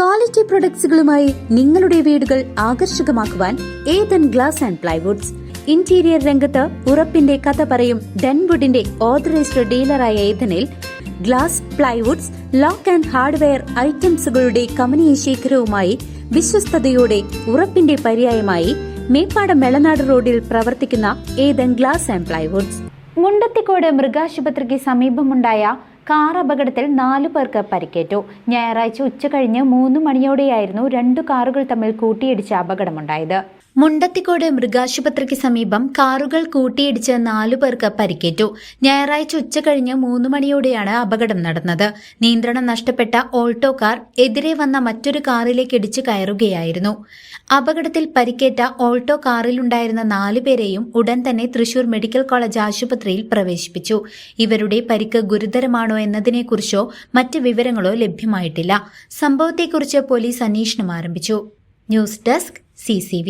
Quality പ്രൊഡക്ട്സുകളുമായി നിങ്ങളുടെ വീടുകൾ ആകർഷകമാക്കുവാൻ Ethan glass and plywoods. Interior രംഗത്ത് ഉറപ്പിന്റെ കഥ പറയും ഡെൻവുഡിന്റെ ഓതറൈസ്ഡ് ഡീലറായ ഏതനിൽ glass, plywoods, lock and hardware ഐറ്റംസുകളുടെ കമനീയ ശേഖരവുമായി വിശ്വസ്തയോടെ ഉറപ്പിന്റെ പര്യായമായി മേപ്പാടം മെളനാട് റോഡിൽ പ്രവർത്തിക്കുന്ന Ethan glass and plywoods. Mundathikode മൃഗാശുപത്രിക്ക് സമീപമുണ്ടായ കാർ അപകടത്തിൽ 4 പേർക്ക് പരിക്കേറ്റു. ഞായറാഴ്ച ഉച്ചകഴിഞ്ഞ് 3 മണിയോടെയായിരുന്നു 2 കാറുകൾ തമ്മിൽ കൂട്ടിയിടിച്ച അപകടമുണ്ടായത്. മുണ്ടത്തിക്കോട് മൃഗാശുപത്രിക്ക് സമീപം കാറുകൾ കൂട്ടിയിടിച്ച് 4 പേർക്ക് പരിക്കേറ്റു. ഞായറാഴ്ച ഉച്ചകഴിഞ്ഞ് 3 മണിയോടെയാണ് അപകടം നടന്നത്. നിയന്ത്രണം നഷ്ടപ്പെട്ട ഓൾട്ടോ കാർ എതിരെ വന്ന മറ്റൊരു കാറിലേക്ക് ഇടിച്ചു കയറുകയായിരുന്നു. അപകടത്തിൽ പരിക്കേറ്റ ഓൾട്ടോ കാറിലുണ്ടായിരുന്ന 4 പേരെയും ഉടൻ തന്നെ തൃശൂർ മെഡിക്കൽ കോളേജ് ആശുപത്രിയിൽ പ്രവേശിപ്പിച്ചു. ഇവരുടെ പരിക്ക് ഗുരുതരമാണോ എന്നതിനെക്കുറിച്ചോ മറ്റ് വിവരങ്ങളോ ലഭ്യമായിട്ടില്ല. സംഭവത്തെക്കുറിച്ച് പോലീസ് അന്വേഷണം ആരംഭിച്ചു. News desk CCV.